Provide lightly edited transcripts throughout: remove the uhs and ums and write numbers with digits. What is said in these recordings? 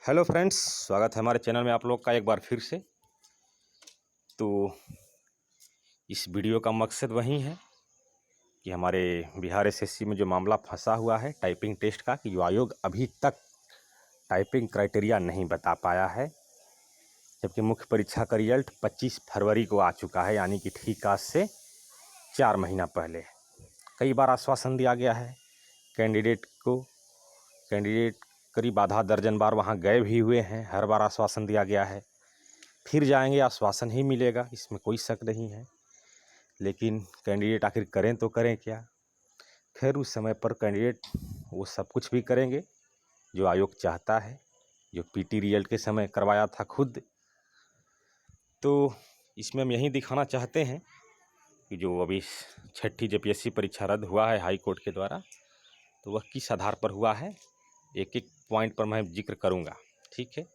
Hello friends, स्वागत है हमारे चैनल में आप लोग का एक बार फिर से। तो इस वीडियो का मकसद वही है कि हमारे बिहार एसएससी में जो मामला फंसा हुआ है टाइपिंग टेस्ट का, कि जो आयोग अभी तक टाइपिंग क्राइटेरिया नहीं बता पाया है, जबकि मुख्य परीक्षा का रिजल्ट 25 फरवरी को आ चुका है, यानी कि ठीक आज से 4 महीना पहले। कई बार आश्वासन दिया गया है कैंडिडेट को। कैंडिडेट करीब आधा दर्जन बार वहाँ गए भी हुए हैं, हर बार आश्वासन दिया गया है फिर जाएंगे आश्वासन ही मिलेगा, इसमें कोई शक नहीं है। लेकिन कैंडिडेट आखिर करें तो करें क्या। खैर, उस समय पर कैंडिडेट वो सब कुछ भी करेंगे जो आयोग चाहता है, जो पीटी रिजल्ट के समय करवाया था खुद। तो इसमें हम यही दिखाना चाहते हैं कि जो अभी 6ठी जेपीएससी परीक्षा रद्द हुआ है हाई कोर्ट के द्वारा, तो वह किस आधार पर हुआ है, एक एक पॉइंट पर मैं जिक्र करूँगा। ठीक है,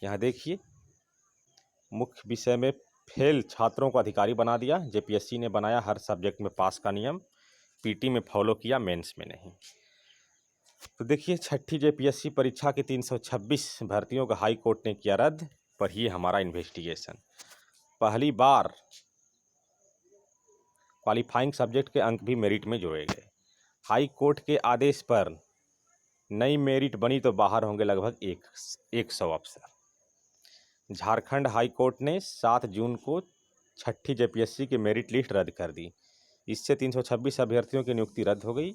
यहाँ देखिए, मुख्य विषय में फेल छात्रों को अधिकारी बना दिया। जेपीएससी ने बनाया हर सब्जेक्ट में पास का नियम, पीटी में फॉलो किया, मेंस में नहीं। तो देखिए, 6ठी जेपीएससी परीक्षा की 326 भर्तियों का हाई कोर्ट ने किया रद्द। पढ़िए हमारा इन्वेस्टिगेशन। पहली बार क्वालिफाइंग सब्जेक्ट के अंक भी मेरिट में जोड़े गए। हाई कोर्ट के आदेश पर नई मेरिट बनी तो बाहर होंगे लगभग 100 अफसर। झारखंड हाई कोर्ट ने 7 जून को 6ठी जेपीएससी की मेरिट लिस्ट रद्द कर दी। इससे 326 अभ्यर्थियों की नियुक्ति रद्द हो गई।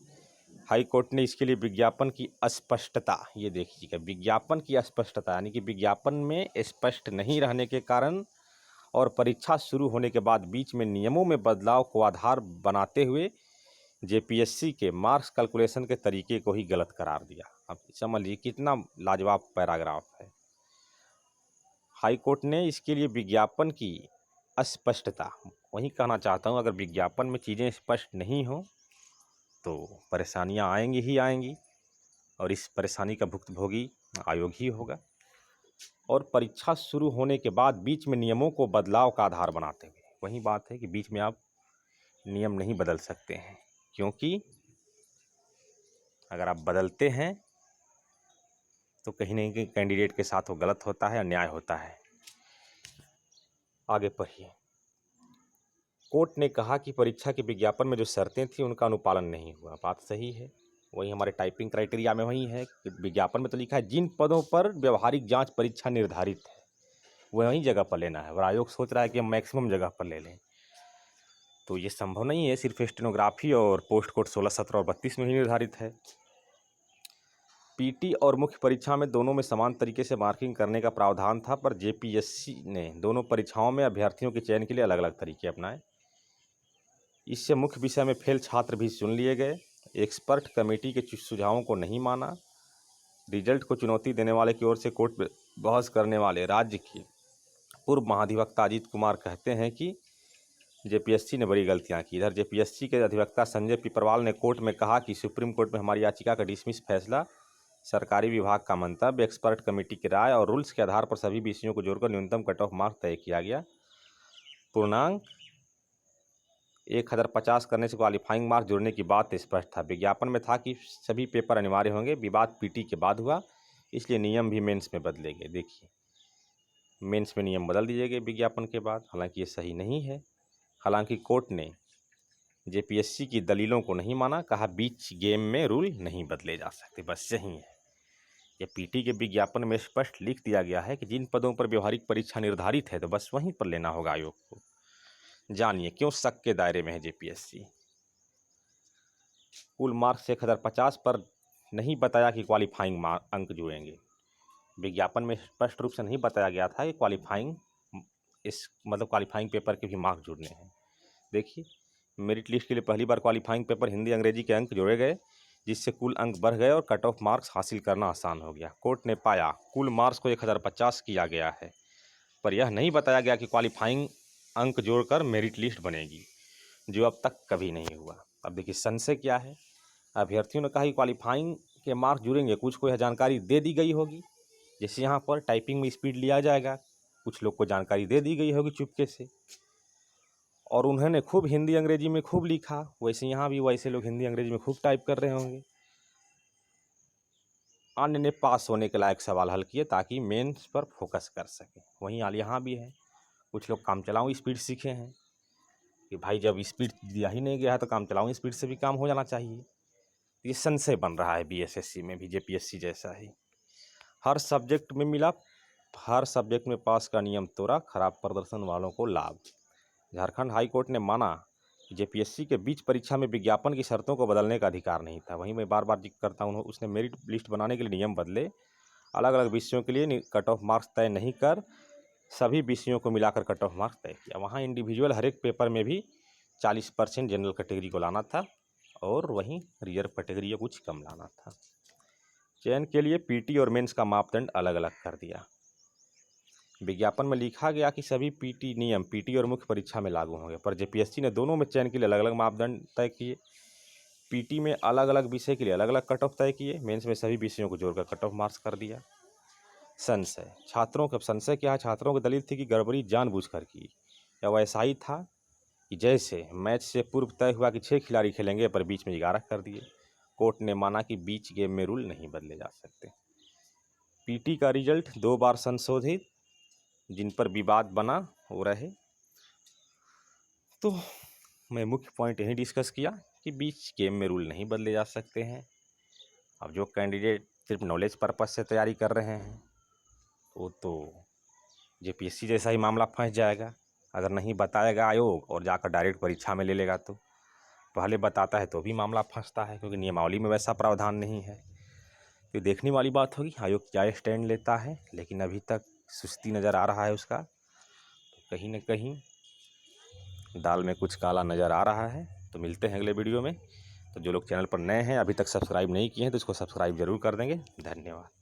हाई कोर्ट ने इसके लिए विज्ञापन की अस्पष्टता, ये देखिएगा, विज्ञापन की अस्पष्टता यानी कि विज्ञापन में स्पष्ट नहीं रहने के कारण और परीक्षा शुरू होने के बाद बीच में नियमों में बदलाव को आधार बनाते हुए जेपीएससी के मार्क्स कैलकुलेशन के तरीके को ही गलत करार दिया। अब समझ लीजिए कितना लाजवाब पैराग्राफ है। हाई कोर्ट ने इसके लिए विज्ञापन की अस्पष्टता, वही कहना चाहता हूँ, अगर विज्ञापन में चीज़ें स्पष्ट नहीं हो तो परेशानियाँ आएंगी ही आएंगी, और इस परेशानी का भुक्तभोगी आयोग ही होगा। और परीक्षा शुरू होने के बाद बीच में नियमों को बदलाव का आधार बनाते हुए, वही बात है कि बीच में आप नियम नहीं बदल सकते हैं, क्योंकि अगर आप बदलते हैं तो कहीं ना कहीं कैंडिडेट के साथ वो गलत होता है, अन्याय होता है। आगे पढ़िए। कोर्ट ने कहा कि परीक्षा के विज्ञापन में जो शर्तें थी उनका अनुपालन नहीं हुआ। बात सही है, वही हमारे टाइपिंग क्राइटेरिया में वही है कि विज्ञापन में तो लिखा है जिन पदों पर व्यवहारिक जांच परीक्षा निर्धारित है वही जगह पर लेना है, और आयोग सोच रहा है कि हम मैक्सिमम जगह पर ले लें। तो ये संभव नहीं है, सिर्फ स्टेनोग्राफी और पोस्ट कोड 16, 17 और 32 में ही निर्धारित है। पीटी और मुख्य परीक्षा में दोनों में समान तरीके से मार्किंग करने का प्रावधान था, पर जेपीएससी ने दोनों परीक्षाओं में अभ्यर्थियों के चयन के लिए अलग अलग तरीके अपनाए। इससे मुख्य विषय में फेल छात्र भी चुन लिए गए। एक्सपर्ट कमेटी के सुझावों को नहीं माना। रिजल्ट को चुनौती देने वाले की ओर से कोर्ट में बहस करने वाले राज्य के पूर्व महाधिवक्ता अजीत कुमार कहते हैं कि जेपीएससी ने बड़ी गलतियां की। इधर जेपीएससी के अधिवक्ता संजय पिपरवाल ने कोर्ट में कहा कि सुप्रीम कोर्ट में हमारी याचिका का डिसमिस फैसला, सरकारी विभाग का मंतव्य, एक्सपर्ट कमेटी की राय और रूल्स के आधार पर सभी विषयों को जोड़कर न्यूनतम कट ऑफ मार्क तय किया गया। पूर्णांक 1050 करने से क्वालिफाइंग मार्क जुड़ने की बात स्पष्ट था। विज्ञापन में था कि सभी पेपर अनिवार्य होंगे। विवाद पीटी के बाद हुआ, इसलिए नियम भी मेंस में बदले गए। देखिए, मेंस में नियम बदल दिए गए विज्ञापन के बाद, हालांकि ये सही नहीं है। हालांकि कोर्ट ने जेपीएससी की दलीलों को नहीं माना, कहा बीच गेम में रूल नहीं बदले जा सकते, बस यही है। ये पीटी के विज्ञापन में स्पष्ट लिख दिया गया है कि जिन पदों पर व्यवहारिक परीक्षा निर्धारित है तो बस वहीं पर लेना होगा आयोग को। जानिए क्यों शक के दायरे में है जेपीएससी। कुल मार्क्स 1050 पर नहीं बताया कि क्वालिफाइंग अंक जुड़ेंगे। विज्ञापन में स्पष्ट रूप से नहीं बताया गया था कि क्वालिफाइंग पेपर के भी मार्क्स जुड़ने हैं। देखिए, मेरिट लिस्ट के लिए पहली बार क्वालिफाइंग पेपर हिंदी अंग्रेजी के अंक जोड़े गए, जिससे कुल अंक बढ़ गए और कट ऑफ मार्क्स हासिल करना आसान हो गया। कोर्ट ने पाया कुल मार्क्स को 1050 किया गया है, पर यह नहीं बताया गया कि क्वालिफाइंग अंक जोड़कर मेरिट लिस्ट बनेगी, जो अब तक कभी नहीं हुआ। अब देखिए संशय क्या है। अभ्यर्थियों ने कहा कि क्वालिफाइंग के मार्क्स जुड़ेंगे, कुछ को यह जानकारी दे दी गई होगी, जैसे यहाँ पर टाइपिंग में स्पीड लिया जाएगा, कुछ लोग को जानकारी दे दी गई होगी चुपके से, और उन्होंने खूब हिंदी अंग्रेजी में खूब लिखा, वैसे यहाँ भी वैसे लोग हिंदी अंग्रेजी में खूब टाइप कर रहे होंगे। अन्य ने पास होने के लायक सवाल हल किए ताकि मेंस पर फोकस कर सके। वहीं हाल यहाँ भी है, कुछ लोग काम चलाऊँ स्पीड सीखे हैं कि भाई जब स्पीड दिया ही नहीं गया है तो काम चलाऊँ स्पीड से भी काम हो जाना चाहिए। ये संशय बन रहा है बीएसएससी में भी, जेपीएससी जैसा ही। हर सब्जेक्ट में मिला, हर सब्जेक्ट में पास का नियम तोड़ा, खराब प्रदर्शन वालों को लाभ। झारखंड हाई कोर्ट ने माना कि जेपीएससी के बीच परीक्षा में विज्ञापन की शर्तों को बदलने का अधिकार नहीं था। वहीं मैं बार बार जिक्र करता हूँ, उसने मेरिट लिस्ट बनाने के लिए नियम बदले, अलग अलग विषयों के लिए कट ऑफ मार्क्स तय नहीं कर सभी विषयों को मिलाकर कट ऑफ मार्क्स तय किया। वहाँ इंडिविजुअल हर एक पेपर में भी 40% जनरल कैटेगरी को लाना था और वहीं रिजर्व कैटेगरी को कुछ कम लाना था। चयन के लिए पीटी और मेंस का मापदंड अलग अलग कर दिया। विज्ञापन में लिखा गया कि सभी पीटी नियम पीटी और मुख्य परीक्षा में लागू होंगे, पर जेपीएससी ने दोनों में चयन के लिए अलग अलग मापदंड तय किए। पीटी में अलग अलग विषय के लिए अलग अलग कट ऑफ तय किए, मेंस में सभी विषयों को जोड़कर कट ऑफ मार्क्स कर दिया। संशय, छात्रों का संशय क्या है? छात्रों की दलील थी कि गड़बड़ी जानबूझकर की, या वैसा ही था कि जैसे मैच से पूर्व तय हुआ कि 6 खिलाड़ी खेलेंगे पर बीच में 11 कर दिए। कोर्ट ने माना कि बीच गेम में रूल नहीं बदले जा सकते। पीटी का रिजल्ट 2 बार संशोधित, जिन पर विवाद बना वो रहे। तो मैं मुख्य पॉइंट यही डिस्कस किया कि बीच गेम में रूल नहीं बदले जा सकते हैं। अब जो कैंडिडेट सिर्फ नॉलेज पर्पस से तैयारी कर रहे हैं वो तो जेपीएससी जैसा ही मामला फंस जाएगा। अगर नहीं बताएगा आयोग और जाकर डायरेक्ट परीक्षा में ले लेगा तो पहले बताता है तो भी मामला फंसता है, क्योंकि नियमावली में वैसा प्रावधान नहीं है। तो देखने वाली बात होगी आयोग क्या स्टैंड लेता है, लेकिन अभी तक सुस्ती नज़र आ रहा है उसका। तो कहीं न कहीं दाल में कुछ काला नज़र आ रहा है। तो मिलते हैं अगले वीडियो में। तो जो लोग चैनल पर नए हैं, अभी तक सब्सक्राइब नहीं किए हैं, तो इसको सब्सक्राइब ज़रूर कर देंगे। धन्यवाद।